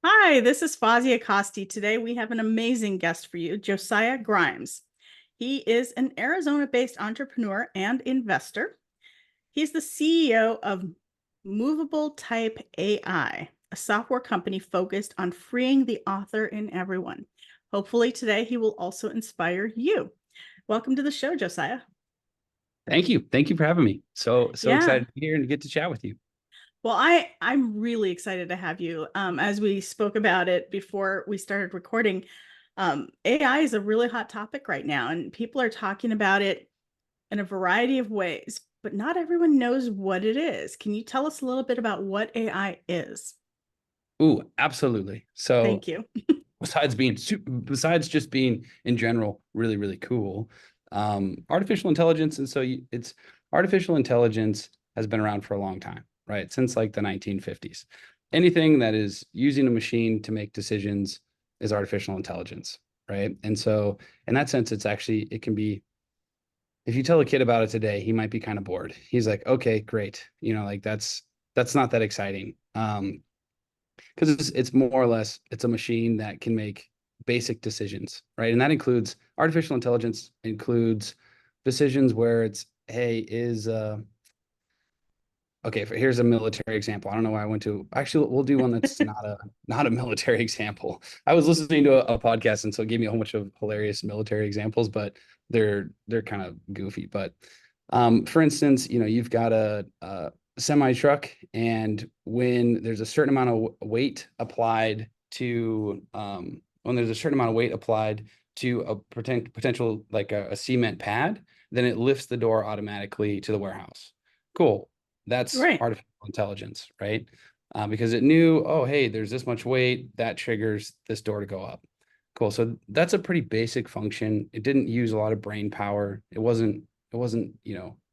Hi, this is Fazia Costi. Today we have an amazing guest for you, Josiah Grimes. He is an Arizona-based entrepreneur and investor. He's the CEO of MovableType.Ai, a software company focused on freeing the author in everyone. Hopefully today he will also inspire you. Welcome to the show, Josiah. Thank you. Thank you for having me. So Yeah. excited to be here and to get to chat with you. Well, I'm really excited to have you. As we spoke about it before we started recording, AI is a really hot topic right now, and people are talking about it in a variety of ways, but not everyone knows what it is. Can you tell us a little bit about what AI is? Ooh, absolutely. So Thank you. besides just being in general really, really cool, artificial intelligence, and it's artificial intelligence has been around for a long time, right? Since like the 1950s. Anything that is using a machine to make decisions is artificial intelligence, right? And so in that sense, it can be, if you tell a kid about it today, he might be kind of bored. He's like, okay, great. Like that's not that exciting. Because it's more or less it's a machine that can make basic decisions, right? And that includes artificial intelligence includes decisions where it's, hey, is okay, here's a military example. I don't know why I went to, actually we'll do one that's not a military example. I was listening to a podcast, and so it gave me a whole bunch of hilarious military examples, but they're kind of goofy. But for instance, you've got a semi truck, and when there's a certain amount of weight applied to when there's a certain amount of weight applied to a potential like a cement pad, then it lifts the door automatically to the warehouse. Cool. That's Right. artificial intelligence, right? Because it knew, oh, hey, there's this much weight that triggers this door to go up. Cool. So that's a pretty basic function. It didn't use a lot of brain power. It wasn't,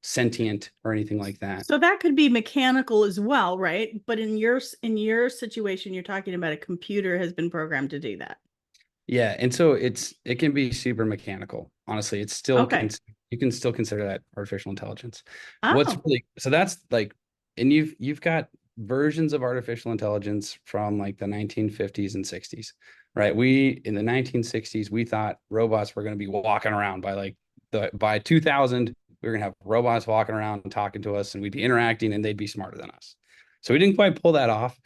sentient or anything like that. So that could be mechanical as well, right? But in your situation, you're talking about a computer has been programmed to do that. Yeah, and so it can be super mechanical. Honestly, it's still Okay. you can still consider that artificial intelligence. What's Oh, really so that's like, and you've got versions of artificial intelligence from like the 1950s and 60s, right? We in the 1960s we thought robots were going to be walking around by 2000 we were going to have robots walking around and talking to us, and we'd be interacting and they'd be smarter than us. So we didn't quite pull that off.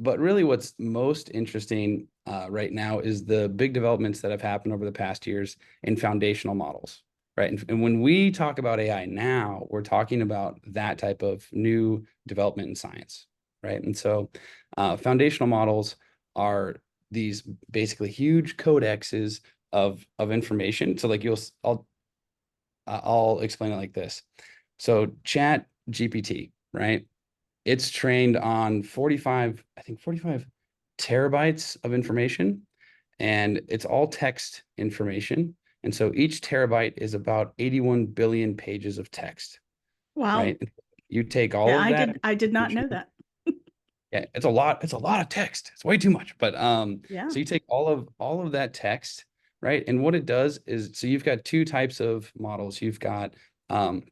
But really, what's most interesting right now is the big developments that have happened over the past years in foundational models, right? And when we talk about AI now, we're talking about that type of new development in science, right? And so foundational models are these basically huge codexes of information. So like I'll explain it like this. So Chat GPT, right? It's trained on 45 terabytes of information, and it's all text information. And so each terabyte is about 81 billion pages of text, wow. right? You take all Yeah, of that I did not know information. that. Yeah, it's a lot of text. It's way too much. But Yeah. so you take all of that text, right? And what it does is, so you've got two types of models. You've got um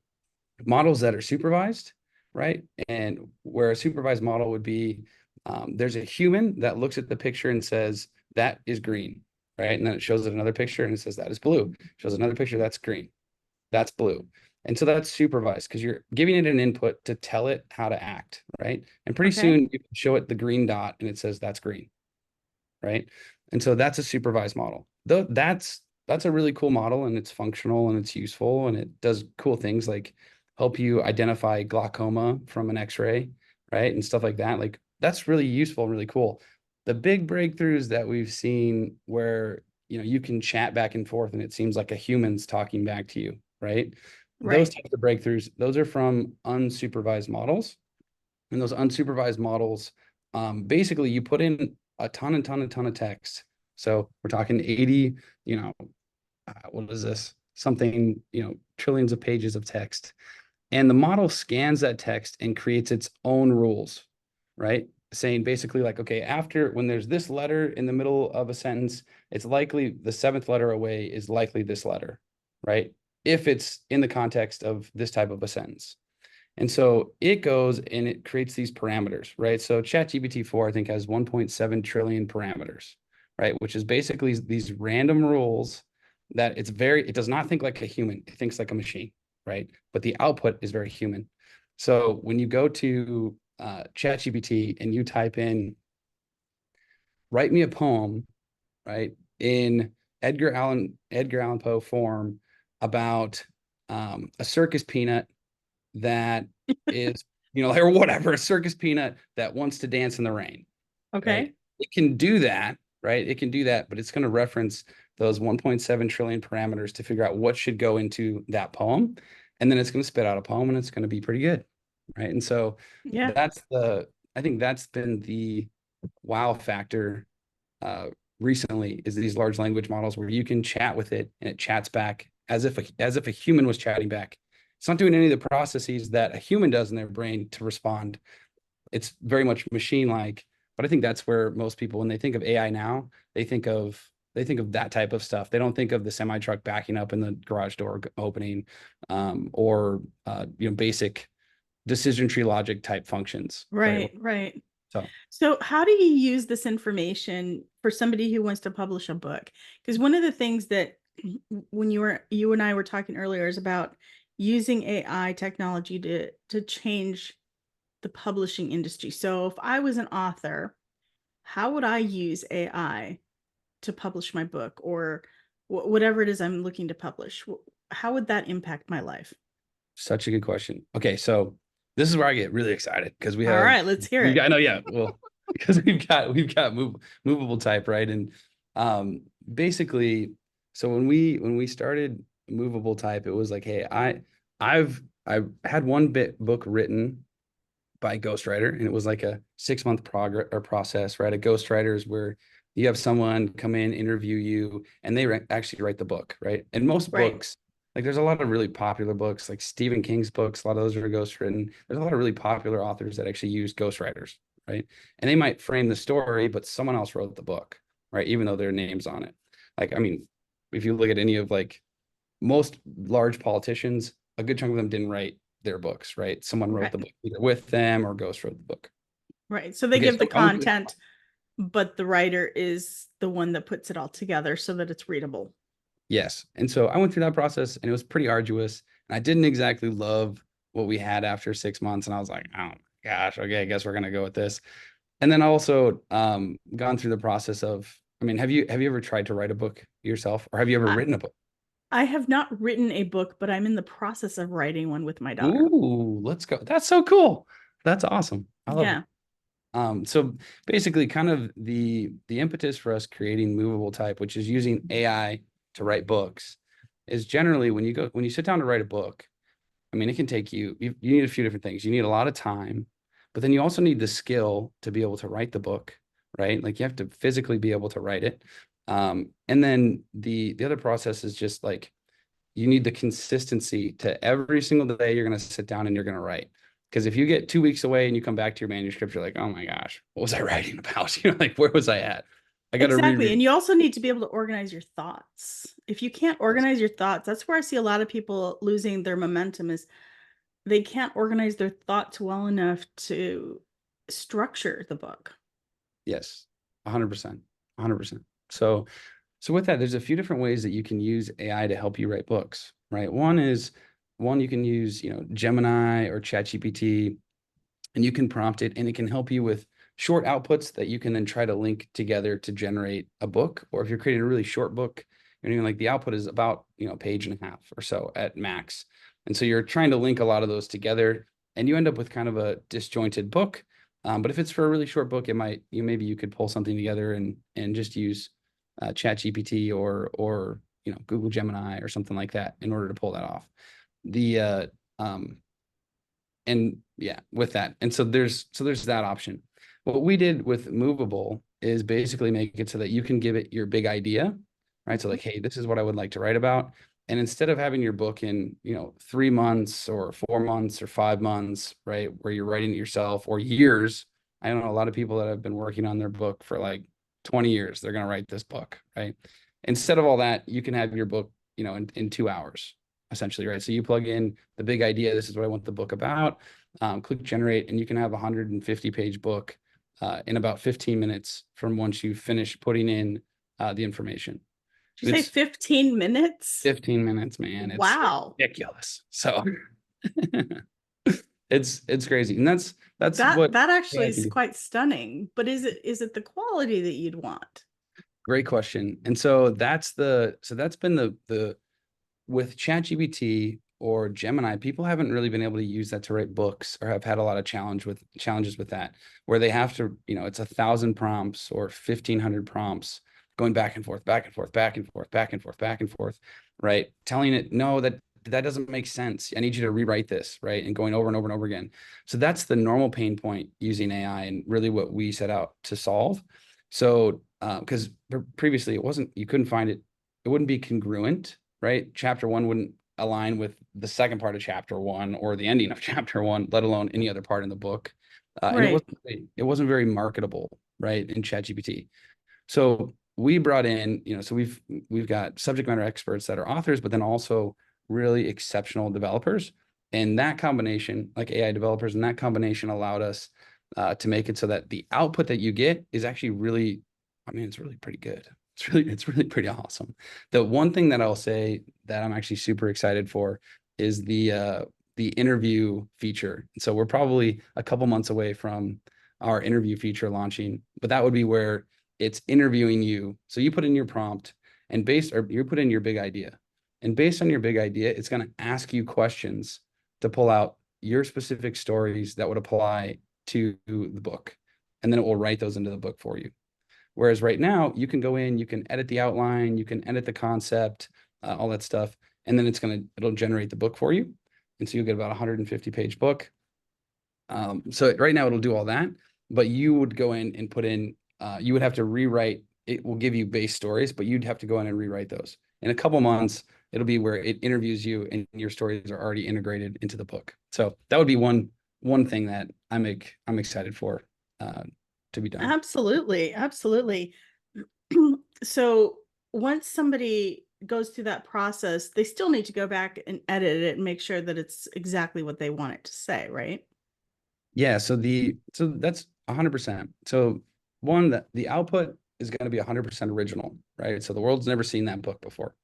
models that are supervised, right? And where a supervised model would be, there's a human that looks at the picture and says, that is green, right? And then it shows it another picture and it says, that is blue. It shows another picture, that's green, that's blue. And so that's supervised because you're giving it an input to tell it how to act, right? And pretty Okay. soon you can show it the green dot and it says, that's green, right? And so that's a supervised model. Though that's a really cool model, and it's functional and it's useful and it does cool things like help you identify glaucoma from an X-ray, right? And stuff like that. Like that's really useful and really cool. The big breakthroughs that we've seen where you can chat back and forth and it seems like a human's talking back to you, right? Those Right. types of breakthroughs, those are from unsupervised models. And those unsupervised models, basically you put in a ton of text. So we're talking 80, what is this? Something, trillions of pages of text. And the model scans that text and creates its own rules, right? Saying basically like, okay, after when there's this letter in the middle of a sentence, it's likely the seventh letter away is likely this letter, right? If it's in the context of this type of a sentence. And so it goes and it creates these parameters, right? So ChatGPT 4, I think, has 1.7 trillion parameters, right? Which is basically these random rules that it does not think like a human, it thinks like a machine, right? But the output is very human. So when you go to ChatGPT and you type in, write me a poem, right, in Edgar Allan Poe form about a circus peanut that is, or whatever, a circus peanut that wants to dance in the rain, right? Okay. It can do that, right? It can do that, but it's going to reference those 1.7 trillion parameters to figure out what should go into that poem. And then it's going to spit out a poem and it's going to be pretty good, right? And so Yeah. I think that's been the wow factor uh, recently, is these large language models where you can chat with it and it chats back as if a human was chatting back. It's not doing any of the processes that a human does in their brain to respond. It's very much machine like. But I think that's where most people, when they think of AI now, they think of that type of stuff. They don't think of the semi truck backing up and the garage door opening, or basic decision tree logic type functions, right? Right, right. So So, how do you use this information for somebody who wants to publish a book? Because one of the things that when you and I were talking earlier is about using AI technology to change the publishing industry. So, if I was an author, how would I use AI to publish my book or whatever it is I'm looking to publish? How would that impact my life? such a good question. Okay, so this is where I get really excited because All right, let's hear we've it. got no, yeah, well, because we've got movable type, right? And basically, so when we started movable type, it was like, hey, I had one book written by a ghostwriter, and it was like a 6 month progress or process, right? A ghostwriter is where you have someone come in, interview you, and they actually write the book, right? And most Right. books, like there's a lot of really popular books, like Stephen King's books, a lot of those are ghostwritten. There's a lot of really popular authors that actually use ghostwriters, right? And they might frame the story, but someone else wrote the book, right? Even though their name's on it. Like, I mean, if you look at any of like most large politicians, a good chunk of them didn't write their books, right? Someone wrote the Right. book either with them or Ghost wrote the book. Right. So they Okay, give the so I went through, content, but the writer is the one that puts it all together so that it's readable. yes. And so I went through that process and it was pretty arduous. And I didn't exactly love what we had after 6 months. And I was like, oh my gosh, okay, I guess we're gonna go with this. And then also gone through the process of, I mean, have you ever tried to write a book yourself, or have you ever I, written a book? I have not written a book, but I'm in the process of writing one with my daughter. Ooh, let's go. That's so cool. That's awesome. I love it. Yeah. So basically, kind of the impetus for us creating movable type, which is using AI to write books, is generally when you sit down to write a book. I mean, it can take you need a few different things. You need a lot of time, but then you also need the skill to be able to write the book, right? Like you have to physically be able to write it. And then the other process is just like you need the consistency to every single day you're going to sit down and you're going to write. Because if you get 2 weeks away and you come back to your manuscript, you're like, oh my gosh, what was I writing about? Like, where was I at? I got to Exactly. reread. And you also need to be able to organize your thoughts. If you can't Yes. organize your thoughts, that's where I see a lot of people losing their momentum is they can't organize their thoughts well enough to structure the book. Yes. 100%. 100%. So with that, there's a few different ways that you can use AI to help you write books, right? One you can use, Gemini or ChatGPT, and you can prompt it and it can help you with short outputs that you can then try to link together to generate a book. Or if you're creating a really short book, like the output is about, a page and a half or so at max. And so you're trying to link a lot of those together and you end up with kind of a disjointed book. But if it's for a really short book, maybe you could pull something together and just use Chat GPT or Google Gemini or something like that in order to pull that off. The um, and yeah, with that. And so there's that option. What we did with Movable is basically make it so that you can give it your big idea, right? So like, hey, this is what I would like to write about. And instead of having your book in, 3 months or 4 months or 5 months, right, where you're writing it yourself, or years. I know a lot of people that have been working on their book for like 20 years. They're going to write this book, right? Instead of all that, you can have your book, in 2 hours, essentially, right? So you plug in the big idea. This is what I want the book about. Click generate, and you can have a 150-page book in about 15 minutes from once you finish putting in the information. Did you say It's 15 minutes? 15 minutes, man. It's Wow. ridiculous. So it's crazy. And that's what That actually AI can is do. quite stunning. But is it the quality that you'd want? Great question. And so that's been the with ChatGPT or Gemini, people haven't really been able to use that to write books, or have had a lot of challenges with that, where they have to, it's 1,000 prompts or 1,500 prompts going back and forth, back and forth, back and forth, back and forth, back and forth, right? Telling it, no, that doesn't make sense. I need you to rewrite this, right? And going over and over and over again. So that's the normal pain point using AI, and really what we set out to solve. So, because previously you couldn't find it, it wouldn't be congruent, right? Chapter 1 wouldn't align with the second part of chapter 1 or the ending of chapter 1, let alone any other part in the book. And it wasn't very marketable, right, in ChatGPT. So we brought in, so we've got subject matter experts that are authors, but then also really exceptional developers. And that combination, like AI developers, and that combination allowed us to make it so that the output that you get is actually really, it's really pretty good. It's really pretty awesome. The one thing that I'll say that I'm actually super excited for is the interview feature. So we're probably a couple months away from our interview feature launching, but that would be where it's interviewing you. So you put in your prompt, and you put in your big idea. And based on your big idea, it's going to ask you questions to pull out your specific stories that would apply to the book. And then it will write those into the book for you. Whereas right now, you can go in, you can edit the outline, you can edit the concept, all that stuff, and then it'll generate the book for you. And so you'll get about a 150-page book. So right now it'll do all that, but you would go in and put in, you would have to rewrite. It will give you base stories, but you'd have to go in and rewrite those. In a couple months, it'll be where it interviews you and your stories are already integrated into the book. So that would be one thing that I'm excited for to be done. Absolutely. Absolutely. So once somebody goes through that process, they still need to go back and edit it and make sure that it's exactly what they want it to say, right? Yeah. So that's 100%. So one, the output is going to be 100% original, right? So the world's never seen that book before.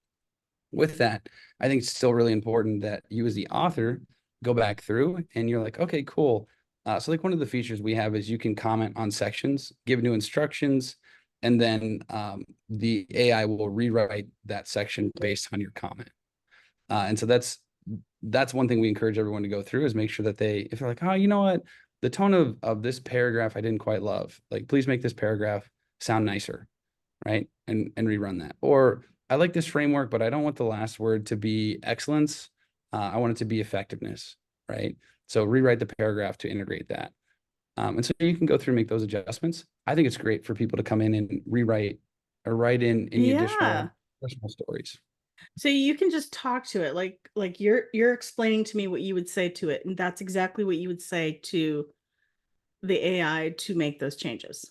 With that, I think it's still really important that you as the author go back through and you're like, okay, cool. So like one of the features we have is you can comment on sections, give new instructions, and then the AI will rewrite that section based on your comment. And so that's one thing we encourage everyone to go through, is make sure that if they're like, oh, you know what, the tone of this paragraph I didn't quite love, like, please make this paragraph sound nicer, right? And rerun that. Or I like this framework, but I don't want the last word to be excellence. I want it to be effectiveness, right? So rewrite the paragraph to integrate that. And so you can go through and make those adjustments. I think it's great for people to come in and rewrite or write in any additional personal stories. So you can just talk to it like you're explaining to me what you would say to it, and that's exactly what you would say to the AI to make those changes.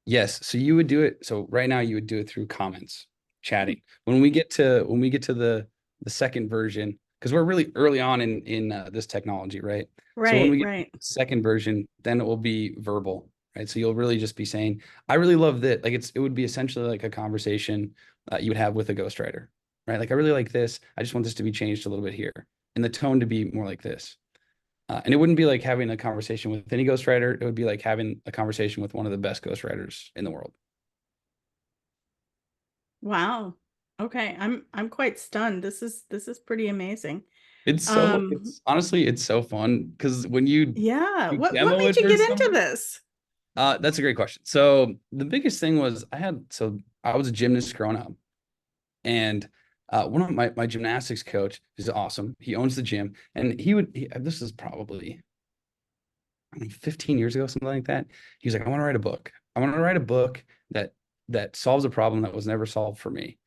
Yes. So you would do it. So right now you would do it through comments, chatting. When we get to the second version, because we're really early on in this technology, right? So when we get to the second version, then it will be verbal, right? So you'll really just be saying, I really love that. Like it would be essentially like a conversation you would have with a ghostwriter, right? Like, I really like this. I just want this to be changed a little bit here, and the tone to be more like this. And it wouldn't be like having a conversation with any ghostwriter. It would be like having a conversation with one of the best ghostwriters in the world. Wow. Okay. I'm quite stunned. This is pretty amazing. It's honestly, it's so fun because when you Yeah. What demo made it you for get into someone, this? that's a great question. So the biggest thing was I was a gymnast growing up, and one of my gymnastics coach is awesome. He owns the gym, and this is probably, I don't know, 15 years ago, something like that. He was like, I want to write a book. I want to write a book that solves a problem that was never solved for me.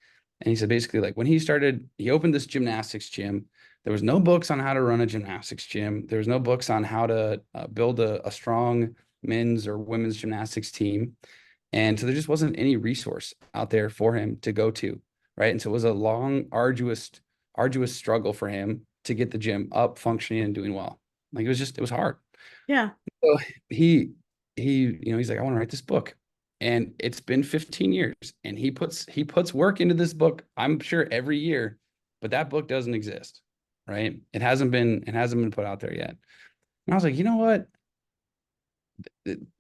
And he said, basically, like, when he opened this gymnastics gym, there was no books on how to run a gymnastics gym. There was no books on how to build a strong men's or women's gymnastics team. And so there just wasn't any resource out there for him to go to, right? And so it was a long, arduous arduous struggle for him to get the gym up, functioning and doing well. Like it was hard. Yeah. So he he's like, I want to write this book. And it's been 15 years and he puts work into this book, I'm sure every year, but that book doesn't exist, right? It hasn't been put out there yet. And I was like, you know what?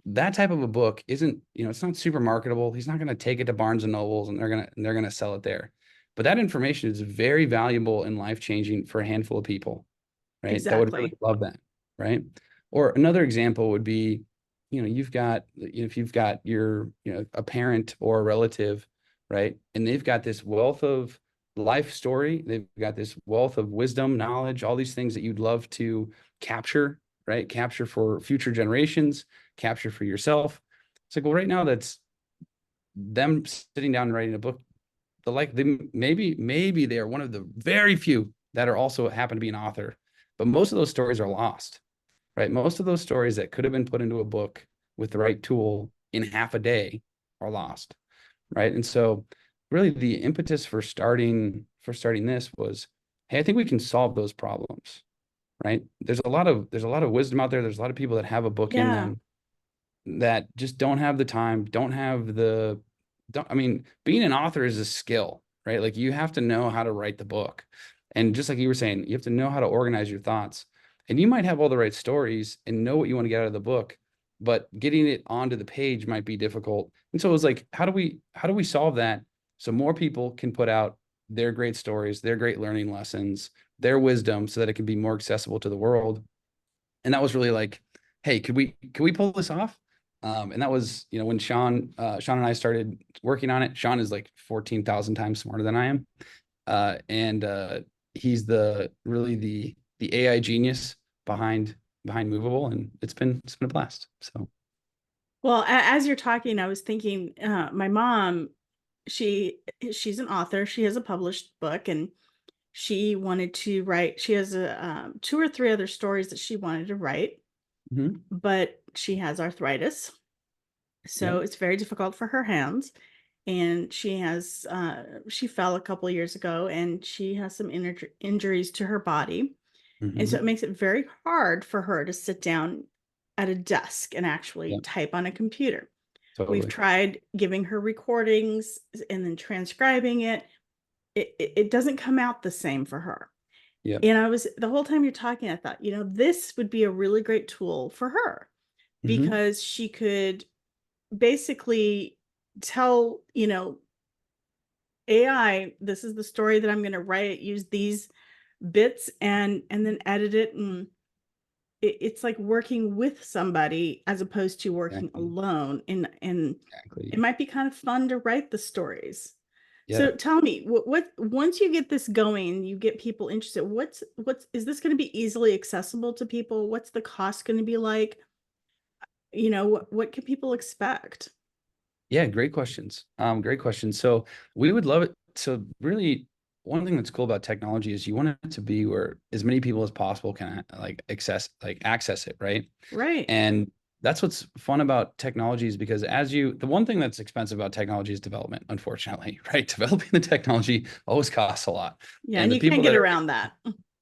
That type of a book isn't, it's not super marketable. He's not going to take it to Barnes and Nobles and they're going to sell it there. But that information is very valuable and life-changing for a handful of people, right? That would really Exactly. love that, right? Or another example would be, if you've got your, a parent or a relative, right? And they've got this wealth of life story, they've got this wealth of wisdom, knowledge, all these things that you'd love to capture, right? Capture for future generations, capture for yourself. It's like, well, right now that's them sitting down and writing a book. Maybe they are one of the very few that are also happen to be an author, but most of those stories are lost, right? Most of those stories that could have been put into a book with the right tool in half a day are lost, right? And so really the impetus for starting this was, hey, I think we can solve those problems, right? There's a lot of wisdom out there. There's a lot of people that have a book in Yeah. them that just don't have the time, don't have the don't I mean, being an author is a skill, right? Like you have to know how to write the book. And just like you were saying, you have to know how to organize your thoughts. And you might have all the right stories and know what you want to get out of the book, but getting it onto the page might be difficult. And so it was like, how do we solve that so more people can put out their great stories, their great learning lessons, their wisdom so that it can be more accessible to the world? And that was really like, hey, could we pull this off? And that was, when Sean and I started working on it. Sean is like 14,000 times smarter than I am. And he's the AI genius behind Movable. And it's been a blast. So, Well, as you're talking, I was thinking, my mom, she's an author. She has a published book, and she wanted to write. She has two or three other stories that she wanted to write, mhm, but she has arthritis, so yep. it's very difficult for her hands. And she fell a couple of years ago, and she has some injuries to her body. And so it Mhm, makes it very hard for her to sit down at a desk and actually yep. type on a computer. We've Totally. tried giving her recordings and then transcribing it. It doesn't come out the same for her. Yep. And the whole time you're talking, I thought, this would be a really great tool for her, Mhm, because she could basically tell, AI, this is the story that I'm going to write, use these bits and then edit it. And it's like working with somebody as opposed to working exactly. alone. And it Exactly. might be kind of fun to write the stories. Yeah. So tell me, what once you get this going, you get people interested, what's is this going to be easily accessible to people? What's the cost going to be like? What can people expect? Yeah, great questions. Great questions. So we would love it. So really, one thing that's cool about technology is you want it to be where as many people as possible can access it, right? Right. And that's what's fun about technology is because the one thing that's expensive about technology is development, unfortunately, right? Developing the technology always costs a lot. Yeah, And and the you can't people get that are around that.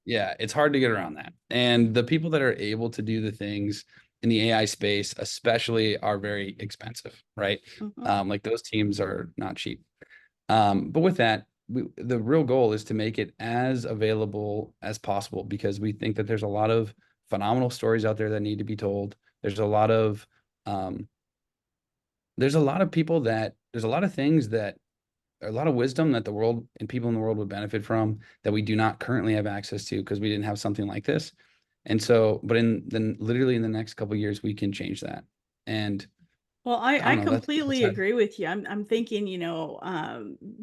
Yeah, it's hard to get around that. And the people that are able to do the things in the AI space, especially, are very expensive, right? Mhm. Like those teams are not cheap. But with that, the real goal is to make it as available as possible because we think that there's a lot of phenomenal stories out there that need to be told. There's a lot of um, there's a lot of things that a lot of wisdom that the world and people in the world would benefit from that we do not currently have access to because we didn't have something like this. And so, but literally in the next couple of years, we can change that. And Well, I I don't know, that's completely how, agree with you. I'm thinking,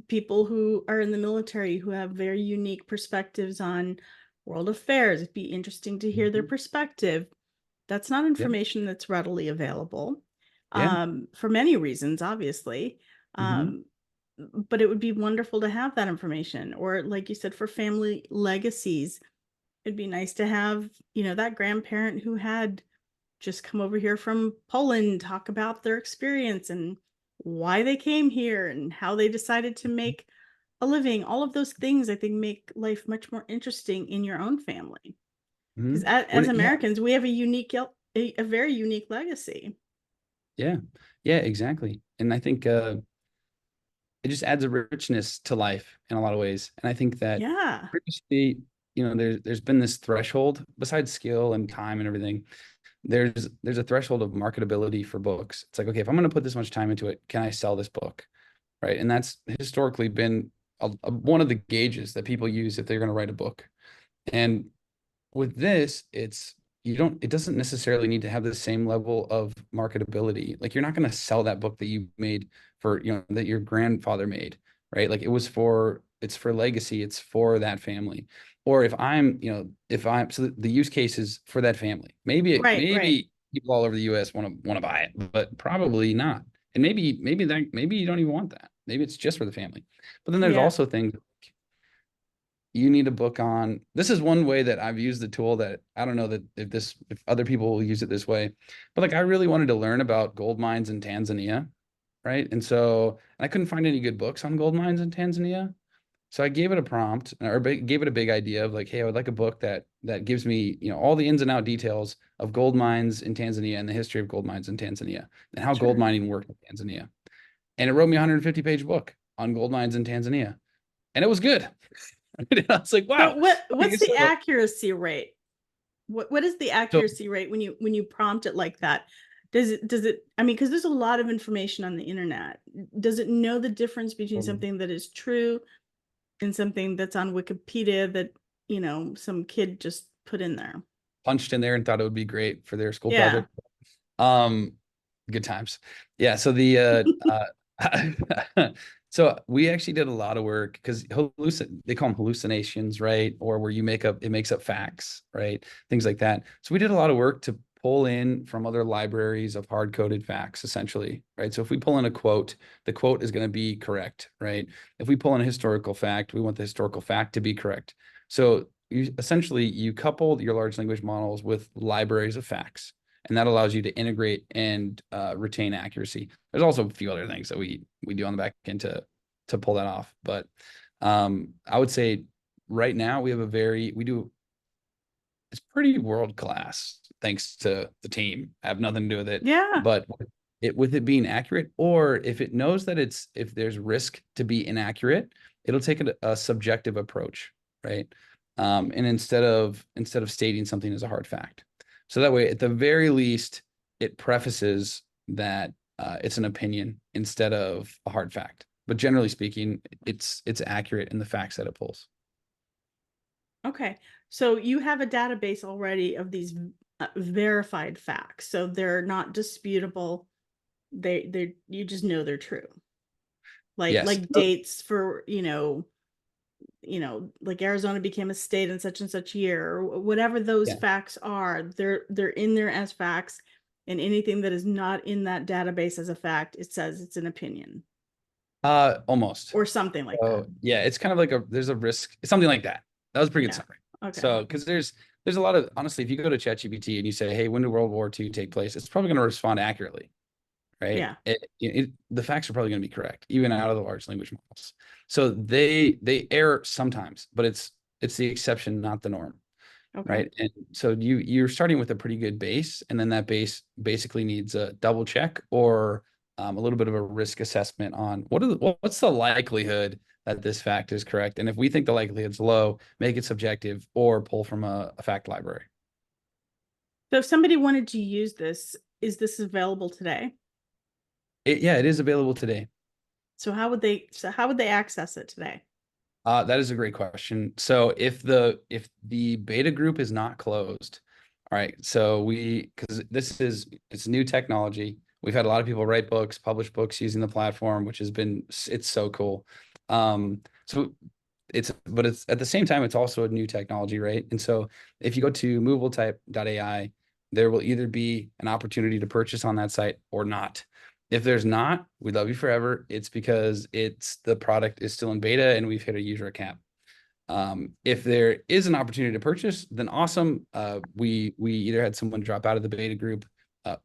people who are in the military who have very unique perspectives on world affairs. It'd be interesting to hear their Mhm. perspective. That's not Yeah, information that's readily available, yeah, for many reasons, obviously. hmm, Um, but it would be wonderful to have that information. Or, like you said, for family legacies, it'd be nice to have, that grandparent who had just come over here from Poland, talk about their experience and why they came here and how they decided to make a living, all of those things I think make life much more interesting in your own family. Because as Yeah, Americans, we have a very unique legacy. yeah, yeah, exactly. And I think it just adds a richness to life in a lot of ways. And I think that Yeah. previously, there's been this threshold besides skill and time and everything. There's a threshold of marketability for books. It's like, okay, if I'm going to put this much time into it, can I sell this book? Right. And that's historically been one of the gauges that people use if they're going to write a book. And with this, it doesn't necessarily need to have the same level of marketability. Like you're not going to sell that book that you made for, that your grandfather made, right? Like it's for legacy, it's for that family. Or so the use case is for that family. Right, right. Maybe people all over the US want to buy it, but probably not. And maybe you don't even want that. Maybe it's just for the family. But then there's Yeah. also things you need a book on. This is one way that I've used the tool that I don't know that if other people will use it this way, but like I really wanted to learn about gold mines in Tanzania, right? And I couldn't find any good books on gold mines in Tanzania. So I gave it a prompt or gave it a big idea of like, hey, I would like a book that gives me, all the ins and out details of gold mines in Tanzania and the history of gold mines in Tanzania and how gold Sure. mining worked in Tanzania. And it wrote me a 150-page book on gold mines in Tanzania. And it was good. I was like, So wow. Okay, what's the so accuracy rate? What is the so accuracy rate when you prompt it like that? Does it I mean, because there's a lot of information on the internet. Does it know the difference between something that is true and something that's on Wikipedia that, some kid just put in there? punched in there and thought it would be great for their school Yeah. project. Um, Good times. Yeah. So so we actually did a lot of work because they call them hallucinations, right? Or where it makes up facts, right? Things like that. So we did a lot of work to pull in from other libraries of hard-coded facts, essentially, right? So if we pull in a quote, the quote is going to be correct, right? If we pull in a historical fact, we want the historical fact to be correct. So you couple your large language models with libraries of facts, and that allows you to integrate and retain accuracy. There's also a few other things that we do on the back end to pull that off. But I would say right now it's pretty world class thanks to the team. I have nothing to do with it, Yeah. but with it being accurate, or if it knows that if there's risk to be inaccurate, it'll take a subjective approach, right? And instead of stating something as a hard fact. So that way, at the very least, it prefaces that it's an opinion instead of a hard fact. But generally speaking, it's accurate in the facts that it pulls. Okay. So you have a database already of these verified facts. So they're not disputable. You just know they're true. Yes. Like dates for, like Arizona became a state in such and such year, or whatever those Yeah. facts are, they're in there as facts. And anything that is not in that database as a fact, it says it's an opinion Almost. or something like that. So yeah, it's kind of like there's a risk, something like that. That was a pretty good Yeah. summary. Okay. So because there's a lot of, honestly, if you go to ChatGPT and you say, hey, when did World War II take place? It's probably going to respond accurately, right? Yeah. The facts are probably going to be correct, even out of the large language models. So they err sometimes, but it's the exception, not the norm. Okay. Right. And so you're starting with a pretty good base, and then that base basically needs a double check or a little bit of a risk assessment on what's the likelihood that this fact is correct. And if we think the likelihood's low, make it subjective or pull from a fact library. So if somebody wanted to use this, is this available today? Yeah, it is available today. So how would they access it today? That is a great question. So if the beta group is not closed, all right. So because it's new technology. We've had a lot of people write books, publish books using the platform, which it's so cool. So but it's at the same time, it's also a new technology, right? And so if you go to MovableType.Ai, there will either be an opportunity to purchase on that site or not. If there's not, we love you forever. It's because the product is still in beta and we've hit a user cap. If there is an opportunity to purchase, then awesome. We either had someone drop out of the beta group,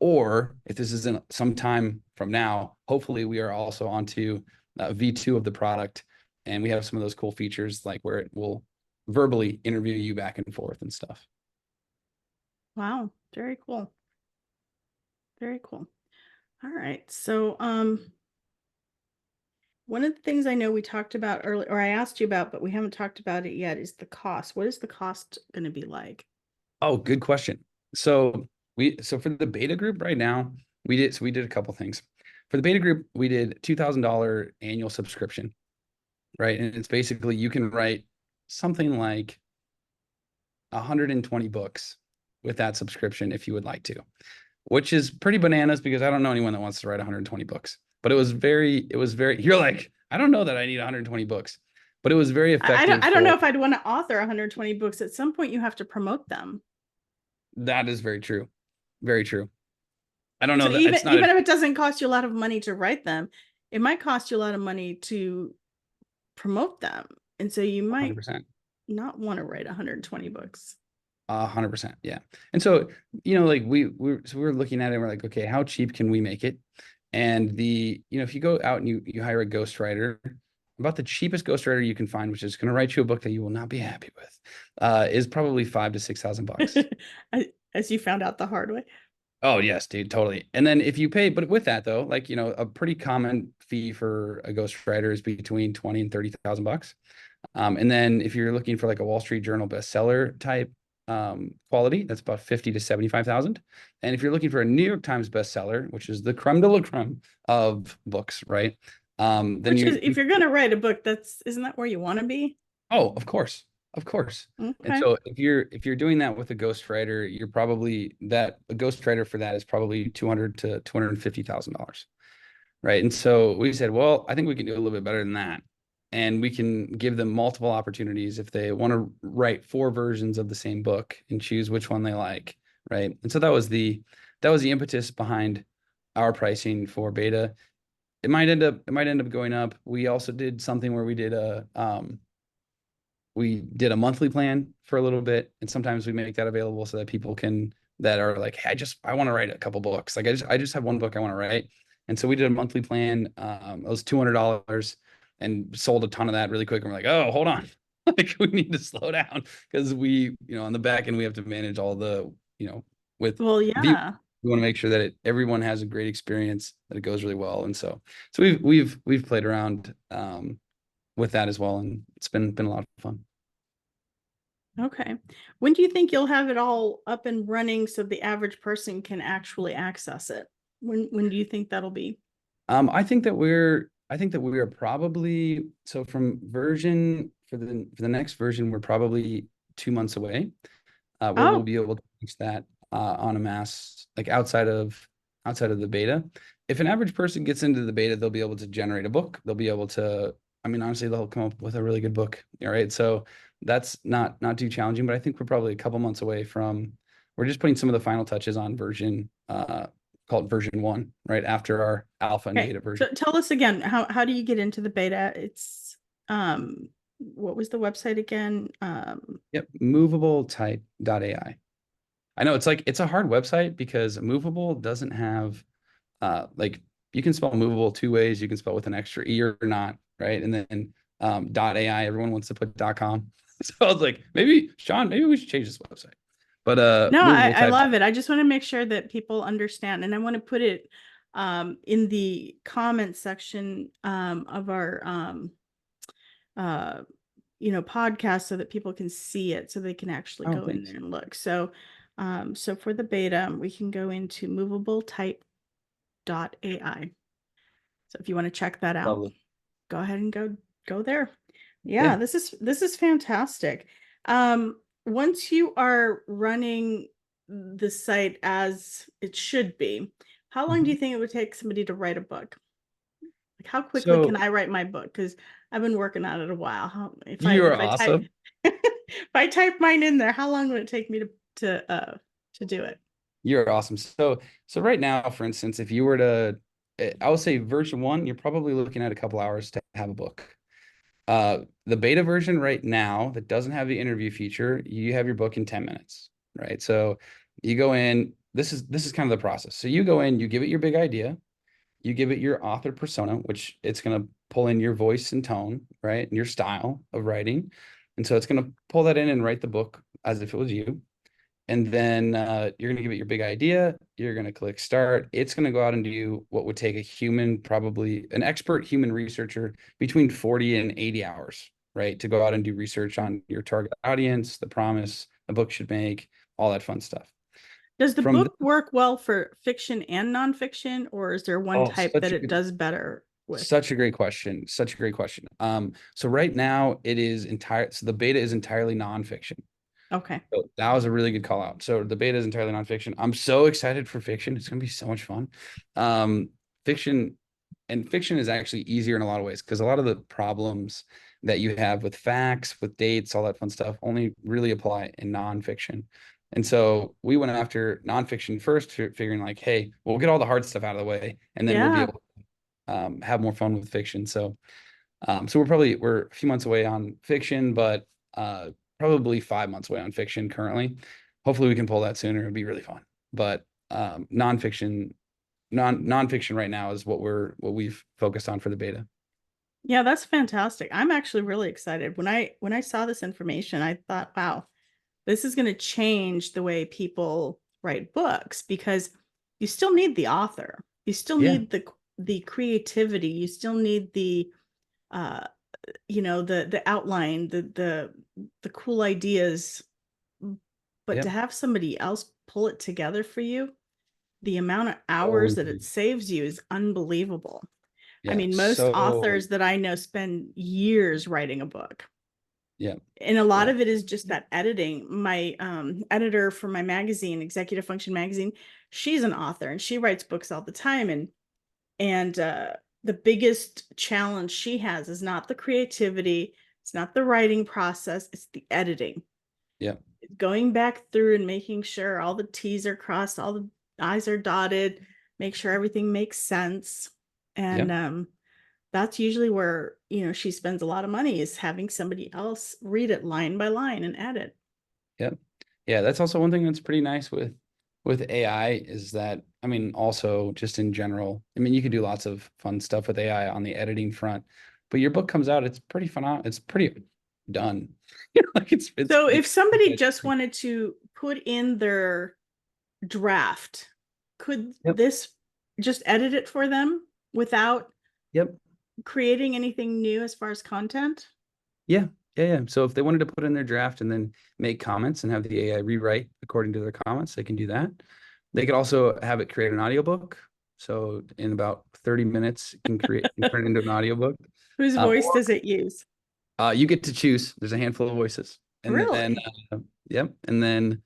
or if this is in some time from now, hopefully we are also onto V2 of the product. And we have some of those cool features like where it will verbally interview you back and forth and stuff. Wow, very cool. Very cool. All right. So one of the things I know we talked about earlier, or I asked you about, but we haven't talked about it yet, is the cost. What is the cost going to be like? Oh, good question. So for the beta group right now, we did a couple things. For the beta group, we did $2,000 annual subscription, right? And it's basically you can write something like 120 books with that subscription if you would like to, which is pretty bananas because I don't know anyone that wants to write 120 books. But it was very, you're like, I don't know that I need 120 books, but it was very effective. I don't know if I'd want to author 120 books. At some point, you have to promote them. That is very true. Very true. I don't know So that even it's not if it doesn't cost you a lot of money to write them, it might cost you a lot of money to promote them. And so you might 100%. not want to write 120 books. 100%. Yeah. And so, like so we were looking at it and we're like, okay, how cheap can we make it? And if you go out and you hire a ghostwriter, about the cheapest ghostwriter you can find, which is going to write you a book that you will not be happy with, is probably $5,000 to $6,000. As you found out the hard way. Oh yes, dude, totally. And then if you pay, but with that though, like, a pretty common fee for a ghostwriter is between 20 and $30,000. And then if you're looking for like a Wall Street Journal bestseller type quality, that's about 50 to 75,000. And if you're looking for a New York Times bestseller, which is the creme de la creme of books, right? Then if you're going to write a book, isn't that where you want to be? Oh, of course. Of course. Okay. And so if you're doing that with a ghostwriter, a ghostwriter for that is probably $200,000 to $250,000. Right. And so we said, well, I think we can do a little bit better than that. And we can give them multiple opportunities if they want to write 4 versions of the same book and choose which one they like. Right. And so that was the impetus behind our pricing for beta. It might end up going up. We also did something where we did a monthly plan for a little bit, and sometimes we make that available so that people that are like, hey, I want to write a couple books. Like I just have one book I want to write. And so we did a monthly plan. It was $200 and sold a ton of that really quick. And we're like, oh, hold on. Like we need to slow down because on the back end, we have to manage all the, well, yeah. We want to make sure that everyone has a great experience, that it goes really well. And so we've played around, with that as well, and it's been a lot of fun. Okay. When do you think you'll have it all up and running so the average person can actually access it? When do you think that'll be? I think that we are probably, so from version for the next version, we're probably 2 months away. Where we'll be able to reach that en masse, like outside of the beta. If an average person gets into the beta, they'll be able to generate a book. They'll be able to, honestly, they'll come up with a really good book. All right. So that's not too challenging, but I think we're probably a couple months away we're just putting some of the final touches on version, called version 1, right after our alpha and beta version. So tell us again, how do you get into the beta? It's, what was the website again? Yep. MovableType.Ai. I know it's a hard website because Movable doesn't have, like, you can spell movable 2 ways. You can spell with an extra E or not, right? And then .ai, everyone wants to put .com. So I was like, Sean, maybe we should change this website. But no, I love it. I just want to make sure that people understand, and I want to put it in the comment section of our podcast so that people can see it, so they can actually go in there and look. So so for the beta, we can go into MovableType.Ai. So if you want to check that out, go ahead and go there. Yeah, this is fantastic. Once you are running the site as it should be, how long do you think it would take somebody to write a book? Like, how quickly can I write my book? Because I've been working on it a while. If I type mine in there, how long would it take me to do it? You're awesome. So right now, for instance, if you were to, I would say version 1, you're probably looking at a couple hours to have a book. The beta version right now that doesn't have the interview feature, you have your book in 10 minutes, right? So you go in, this is kind of the process. So you go in, you give it your big idea, you give it your author persona, which it's going to pull in your voice and tone, right? And your style of writing. And so it's going to pull that in and write the book as if it was you. And then you're going to give it your big idea. You're going to click start. It's going to go out and do what would take a human, probably an expert human researcher, between 40 and 80 hours, right? To go out and do research on your target audience, the promise the book should make, all that fun stuff. Does the book work well for fiction and nonfiction, or is there one type that it does better with? Such a great question. Such a great question. So right now it is so the beta is entirely nonfiction. Okay. So that was a really good call out. So the beta is entirely nonfiction. I'm so excited for fiction. It's going to be so much fun. Fiction is actually easier in a lot of ways, because a lot of the problems that you have with facts, with dates, all that fun stuff only really apply in nonfiction. And so we went after nonfiction first, figuring like, hey, we'll get all the hard stuff out of the way, and then we'll be able to have more fun with fiction. So, we're a few months away on fiction, but probably 5 months away on fiction currently. Hopefully we can pull that sooner. It'd be really fun. But nonfiction right now is what we've focused on for the beta. Yeah, that's fantastic. I'm actually really excited. When I saw this information, I thought, wow, this is going to change the way people write books, because you still need the author. You still need the creativity. You still need the the outline, the cool ideas. But to have somebody else pull it together for you, the amount of hours that it saves you is unbelievable. I mean, most authors that I know spend years writing a book. Yeah. And a lot of it is just that editing. My editor for my magazine, Executive Function Magazine, she's an author and she writes books all the time. And the biggest challenge she has is not the creativity, it's not the writing process, it's the editing. Yeah. Going back through and making sure all the T's are crossed, all the I's are dotted, make sure everything makes sense. And that's usually where, she spends a lot of money, is having somebody else read it line by line and edit. Yep. Yeah, that's also one thing that's pretty nice with AI, is that, I mean, also just in general, I mean, you can do lots of fun stuff with AI on the editing front, but your book comes out, it's pretty fun. It's pretty done. Like so if somebody just wanted to put in their draft, could this just edit it for them without creating anything new as far as content? Yeah. So if they wanted to put in their draft and then make comments and have the AI rewrite according to their comments, they can do that. They could also have it create an audiobook. So in about 30 minutes, you can turn it into an audiobook. Whose voice does it use? You get to choose. There's a handful of voices. And really? Then, and then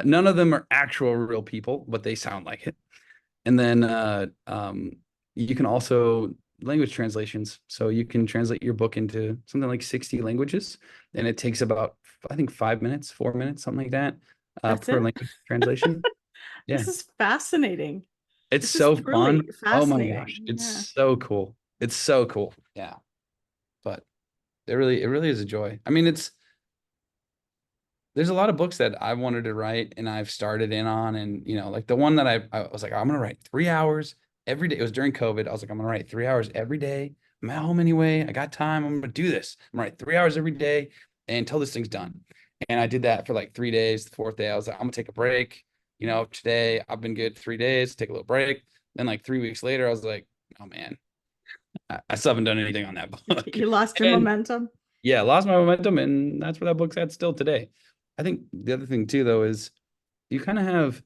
none of them are actual real people, but they sound like it. And then you can also language translations. So you can translate your book into something like 60 languages, and it takes about, I think, 5 minutes, 4 minutes, something like that, per language translation. Yeah. This is fascinating. It's so fun. Oh my gosh. It's so cool. It's so cool. Yeah. But it really is a joy. I mean, there's a lot of books that I wanted to write and I've started in on, and like the one that I was like, I'm gonna write 3 hours every day. It was during COVID. I was like, I'm gonna write 3 hours every day. I'm at home anyway. I got time. I'm gonna do this. I'm gonna write 3 hours every day until this thing's done. And I did that for like 3 days. The fourth day, I was like, I'm gonna take a break. Today I've been good 3 days, take a little break. Then like 3 weeks later, I was like, oh man, I still haven't done anything on that book. You lost your momentum. Yeah, I lost my momentum, and that's where that book's at still today. I think the other thing too, though, is you kind of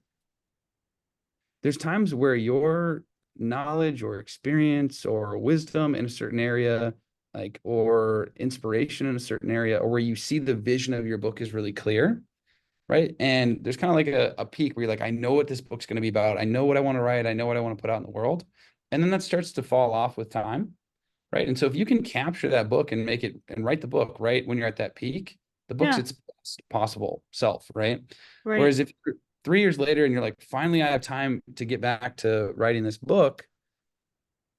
there's times where your knowledge or experience or wisdom in a certain area, or inspiration in a certain area, or where you see the vision of your book is really clear, right? And there's kind of like a peak where you're like, I know what this book's going to be about. I know what I want to write. I know what I want to put out in the world. And then that starts to fall off with time, right? And so if you can capture that book and make it and write the book right when you're at that peak, the book's its best possible self, right? Whereas if 3 years later and you're like, finally, I have time to get back to writing this book,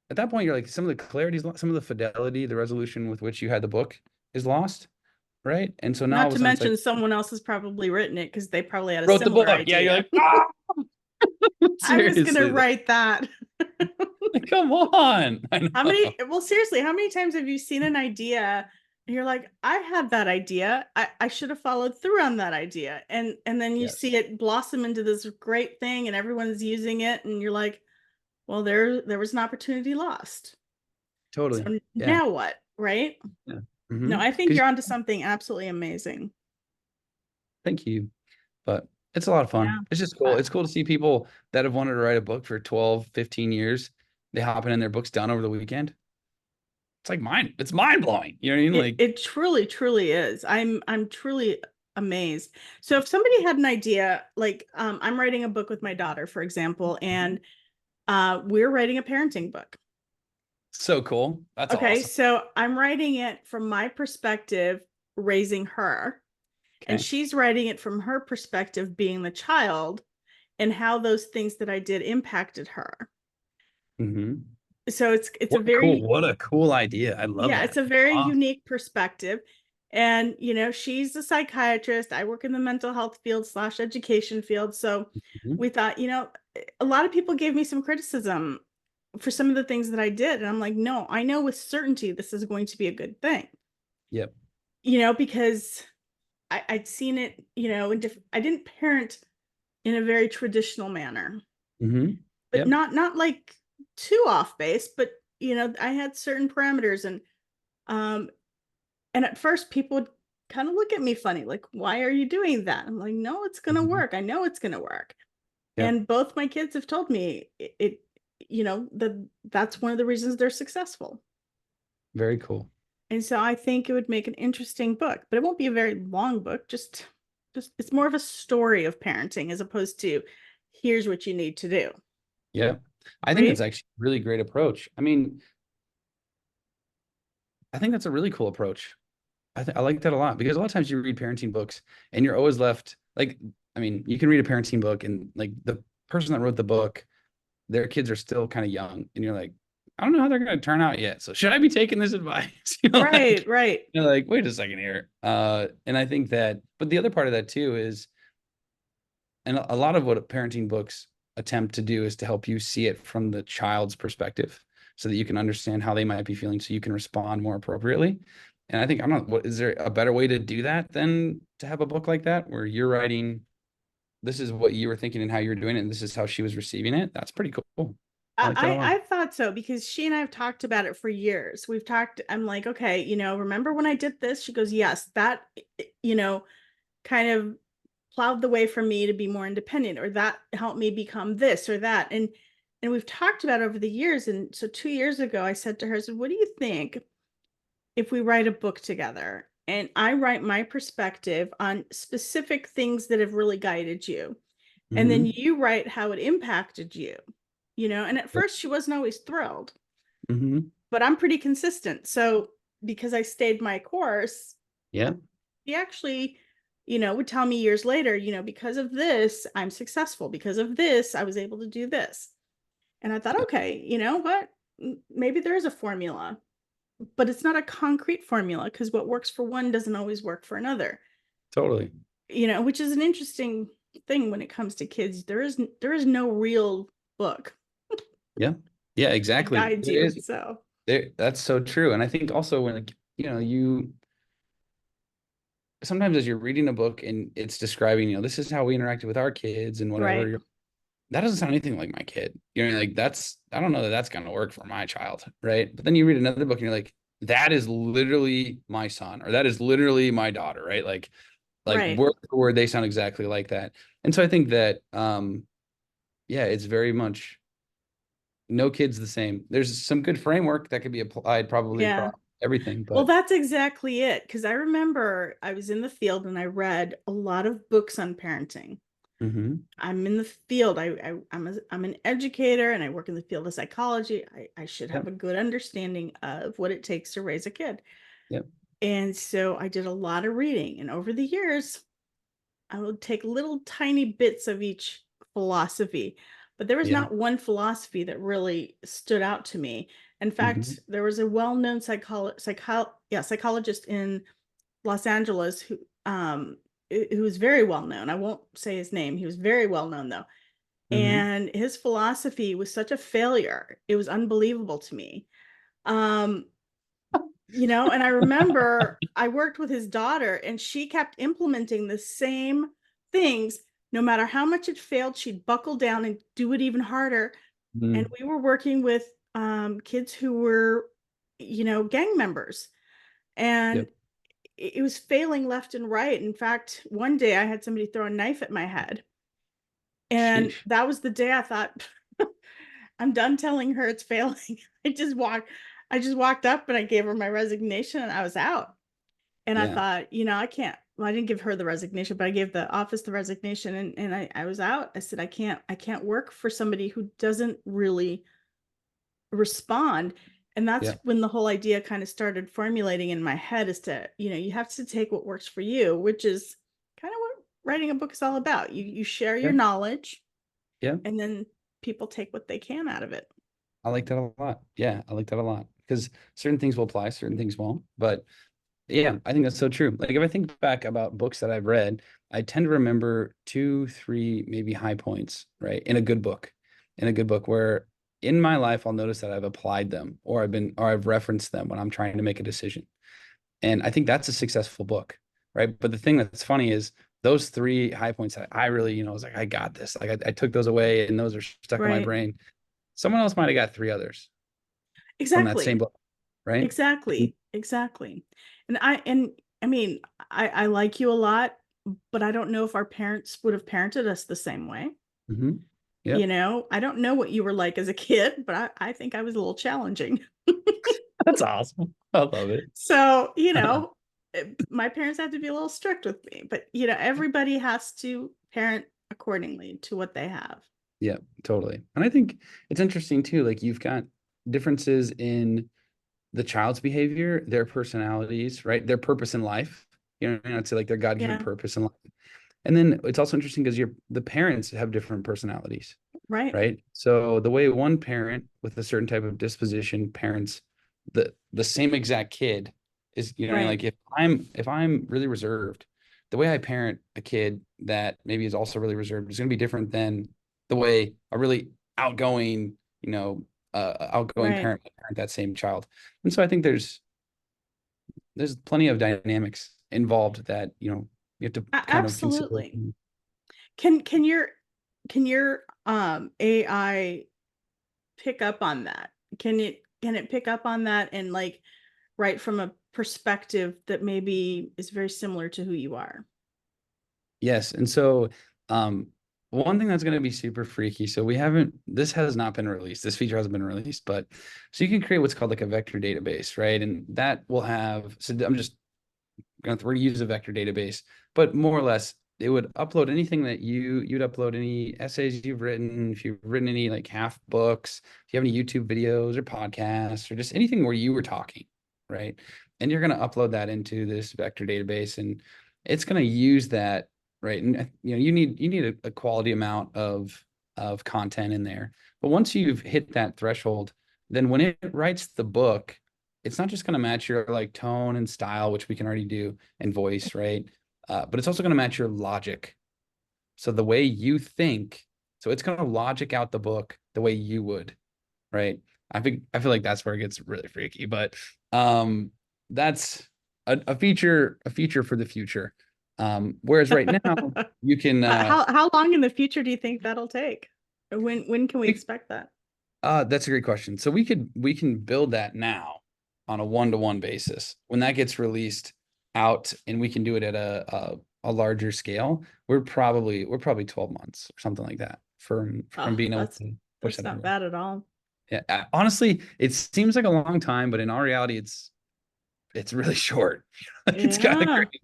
at that point, you're like, some of the clarity, some of the fidelity, the resolution with which you had the book is lost, right? And so now, not to mention, someone else has probably written it because they probably had a similar idea. Yeah, you're like, I was gonna write that. Come on. I How know. many, well, seriously, how many times have you seen an idea and you're like, I had that idea. I should have followed through on that idea. And then you Yes. see it blossom into this great thing and everyone's using it. And you're like, well, there was an opportunity lost. Totally. So Yeah. now what? Right? Yeah. No, Mm-hmm. I think Because you're onto something absolutely amazing. thank you. But it's a lot of Yeah. fun. It's just cool. Uh, It's cool to see people that have wanted to write a book for 12, 15 years. They hop in and their book's done over the weekend. It's like it's mind blowing. You know what I mean? Like, it truly, truly is. I'm truly amazed. So if somebody had an idea, like I'm writing a book with my daughter, for example, and we're writing a parenting book. so cool. That's Okay, awesome. so I'm writing it from my perspective, raising her, and Okay. she's writing it from her perspective, being the child, and how those things that I did impacted her. Mm-hmm. So it's a very, What a cool idea. I love yeah, that. it's a That's very awesome. unique perspective. And, she's a psychiatrist. I work in the mental health field / education field. So Mhm. we thought, a lot of people gave me some criticism for some of the things that I did. And I'm like, no, I know with certainty this is going to be a good thing, Yep. because I'd seen it, I didn't parent in a very traditional manner, Mm-hmm. but Yep. not like too off base, but, I had certain parameters um, and at first people would kind of look at me funny, like, why are you doing that? I'm like, no, it's going to Mhm. work. I know it's going to work. Yep. And both my kids have told me that's one of the reasons they're successful. Very cool. And so I think it would make an interesting book, but it won't be a very long book. Just it's more of a story of parenting as opposed to here's what you need to do. Yep. I think that's Right? actually a really great approach. I mean, I think that's a really cool approach. I like that a lot because a lot of times you read parenting books and you're always left like, I mean, you can read a parenting book and like the person that wrote the book, their kids are still kind of young and you're like, I don't know how they're going to turn out yet. So should I be taking this advice? Right, right. You're like, wait a second here. And I think that, but the other part of that too is, and a lot of what parenting books attempt to do is to help you see it from the child's perspective so that you can understand how they might be feeling so you can respond more appropriately. And I think I'm not, what is there a better way to do that than to have a book like that where you're writing, this is what you were thinking and how you were doing it, and this is how she was receiving it? That's pretty cool. I like that a lot. I thought so because she and I have talked about it for years. We've talked, I'm like, okay, remember when I did this? She goes, yes, that, you know, kind of plowed the way for me to be more independent, or that helped me become this or that. And we've talked about it over the years. And so 2 years ago, I said to her, I said, what do you think if we write a book together and I write my perspective on specific things that have really guided you? And then Mm-hmm. you write how it impacted you, and at Yep. first she wasn't always thrilled, Mm-hmm. but I'm pretty consistent. So because I stayed my course, Yeah. he actually, would tell me years later, because of this, I'm successful. Because of this, I was able to do this. And I thought, Yep. okay, you know what? Maybe there is a formula, but it's not a concrete formula because what works for one doesn't always work for another, Totally. which is an interesting thing when it comes to kids. There is no real book Yeah. Yeah, that exactly. guides There you. is So, there that's so true. And I think also when like, you sometimes as you're reading a book and it's describing, this is how we interacted with our kids and whatever, right, that doesn't sound anything like my kid. Like I don't know that that's going to work for my child. Right. But then you read another book and you're like, that is literally my son, or that is literally my daughter. Right. Like right. word for word, they sound exactly like that. And so I think that, yeah, it's very much no kid's the same. There's some good framework that could be applied probably Yeah. across everything, Well, but that's exactly it. Because I remember I was in the field and I read a lot of books on parenting. mhm, I'm in the field. I'm an educator and I work in the field of psychology. I should yep, have a good understanding of what it takes to raise a kid. yep, And so I did a lot of reading. And over the years, I would take little tiny bits of each philosophy, but there was yeah, not one philosophy that really stood out to me. In mhm, fact, there was a well-known psychologist in Los Angeles who was very well known. I won't say his name. He was very well known though. Mm-hmm. and his philosophy was such a failure. It was unbelievable to me. Um, and I remember I worked with his daughter, and she kept implementing the same things. No matter how much it failed, she'd buckle down and do it even harder. And Mm. we were working with kids who were, gang members, and Yep. it was failing left and right. In fact, one day I had somebody throw a knife at my head, and Sheesh. that was the day I thought, I'm done telling her it's failing. I just walked up and I gave her my resignation, and I was out. And I Yeah. thought, I can't, well, I didn't give her the resignation, but I gave the office the resignation, and I was out. I said, I can't work for somebody who doesn't really respond. And that's Yeah. when the whole idea kind of started formulating in my head, is to, you have to take what works for you, which is kind of what writing a book is all about. You share your Yeah. knowledge, Yeah. and then people take what they can out of it. I like that a lot. Yeah, I like that a lot because certain things will apply, certain things won't. But yeah, I think that's so true. Like if I think back about books that I've read, I tend to remember two, three, maybe high points, right? In a good book where in my life I'll notice that I've applied them or I've referenced them when I'm trying to make a decision. And I think that's a successful book, right? But the thing that's funny is those three high points that I really, was like, I got this. Like I took those away and those are stuck in my Right. brain. Someone else might have got three others from that same Exactly. book, right? Exactly. Exactly. And I mean, I like you a lot, but I don't know if our parents would have parented us the same way. Mm-hmm. Yep. I don't know what you were like as a kid, but I think I was a little challenging. That's awesome. I love it. So, my parents had to be a little strict with me, but everybody has to parent accordingly to what they have. Yeah, totally. And I think it's interesting too. Like you've got differences in the child's behavior, their personalities, right? Their purpose in life. I'd say like their God-given Yeah, purpose in life. And then it's also interesting because the parents have different personalities, right, right? So the way one parent with a certain type of disposition parents the same exact kid is, right, like if I'm really reserved, the way I parent a kid that maybe is also really reserved is going to be different than the way a really outgoing, outgoing right. parent might parent that same child. And so I think there's plenty of dynamics involved that, you have to kind of consider. Absolutely. Can can your can your AI pick up on that? Can it pick up on that, and like write from a perspective that maybe is very similar to who you are? Yes. And so, one thing that's going to be super freaky. So this has not been released. This feature hasn't been released, but so you can create what's called like a vector database, right? And that will have, so I'm just going to use a vector database, but more or less it would upload anything that you'd upload any essays you've written, if you've written any like half books, if you have any YouTube videos or podcasts or just anything where you were talking, right? And you're going to upload that into this vector database and it's going to use that, right? And you need a quality amount of content in there. But once you've hit that threshold, then when it writes the book, it's not just going to match your like tone and style, which we can already do, and voice, right? But it's also going to match your logic. So the way you think, so it's going to logic out the book the way you would, right? I feel like that's where it gets really freaky, but that's a feature for the future. Whereas right now you can How long in the future do you think that'll take? When can we we, expect that? that's a great question. So we can build that now on a one-to-one basis. When that gets released out and we can do it at a larger scale, we're probably 12 months or something like that from Oh, being able that's to push that's that not everywhere. bad at all. Yeah, honestly, it seems like a long time, but in our reality, it's really short. Like it's kind of Yeah. great.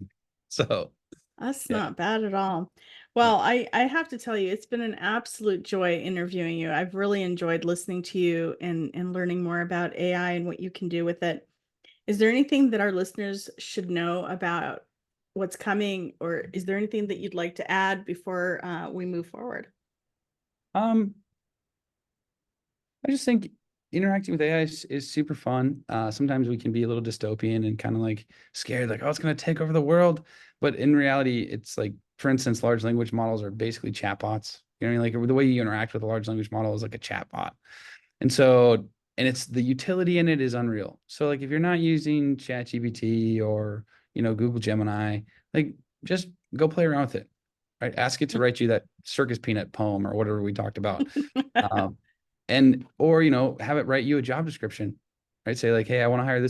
So That's yeah, not bad at all. yeah. Well, I have to tell you, it's been an absolute joy interviewing you. I've really enjoyed listening to you and learning more about AI and what you can do with it. Is there anything that our listeners should know about what's coming, or is there anything that you'd like to add before we move forward? Um, I just think interacting with AI is super fun. Sometimes we can be a little dystopian and kind of like scared, like, oh, it's going to take over the world. But in reality, it's like, for instance, large language models are basically chatbots, You know what I mean? Like the way you interact with a large language model is like a chat bot. And so, and it's the utility in it is unreal. So like if you're not using ChatGPT or, Google Gemini, like just go play around with it, right? Ask it to write you that circus peanut poem or whatever we talked about. Um, or, have it write you a job description, right? Say like, hey, I want to hire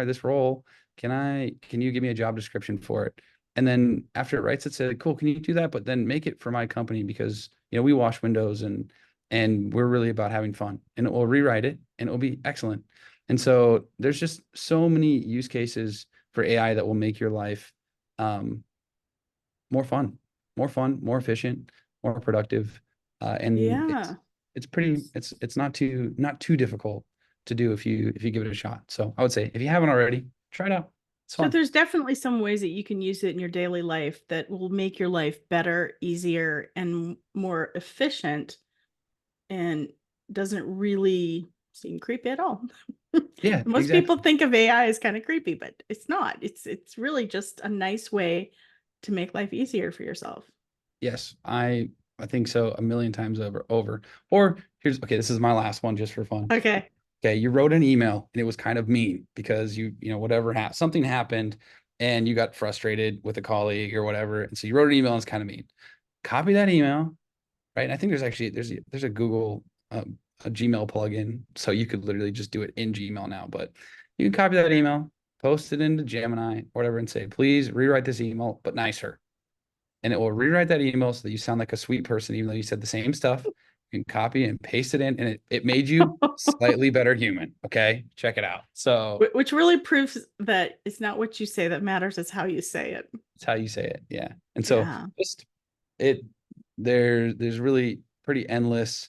this role. Can you give me a job description for it? And then after it writes it, say, cool, can you do that? But then make it for my company because, we wash windows and we're really about having fun, and it will rewrite it and it will be excellent. And so there's just so many use cases for AI that will make your life um, more fun, more efficient, more productive. And Yeah. it's not too difficult to do if you give it a shot. So I would say if you haven't already, try it out. It's So fun. there's definitely some ways that you can use it in your daily life that will make your life better, easier, and more efficient, and doesn't really seem creepy at all. Yeah, Most people exactly. think of AI as kind of creepy, but it's not. It's really just a nice way to make life easier for yourself. Yes, I think so a million times over. Or okay, this is my last one just for fun. Okay. Okay, you wrote an email and it was kind of mean because whatever something happened and you got frustrated with a colleague or whatever, and so you wrote an email and it's kind of mean. Copy that email, right? And I think there's a Google a Gmail plugin, so you could literally just do it in Gmail now. But you can copy that email, post it into Gemini, or whatever, and say, please rewrite this email, but nicer. And it will rewrite that email so that you sound like a sweet person, even though you said the same stuff. You can copy and paste it in, and it made you slightly better human. Okay, check it out. So Which really proves that it's not what you say that matters, it's how you say it. it's how you say it. Yeah. And so Yeah. just it there's really pretty endless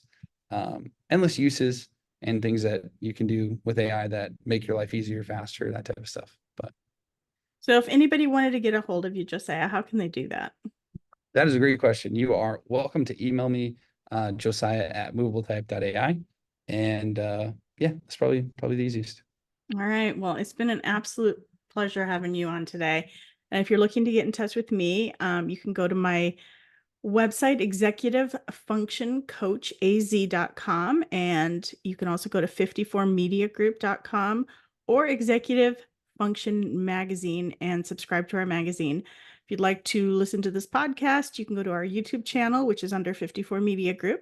uses and things that you can do with AI that make your life easier, faster, that type of stuff. But So if anybody wanted to get a hold of you, Josiah, how can they do that? that is a great question. You are welcome to email me, Josiah at MovableType.Ai. And yeah, that's probably the easiest. All right. Well, it's been an absolute pleasure having you on today. And if you're looking to get in touch with me, you can go to my website, executivefunctioncoachaz.com. And you can also go to 54mediagroup.com or Executive Function Magazine and subscribe to our magazine. If you'd like to listen to this podcast, you can go to our YouTube channel, which is under 54 Media Group.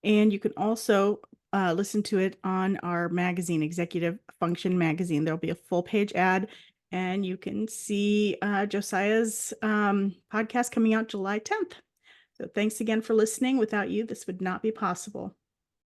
And you can also listen to it on our magazine, Executive Function Magazine. There'll be a full page ad, and you can see Josiah's podcast coming out July 10th. So thanks again for listening. Without you, this would not be possible.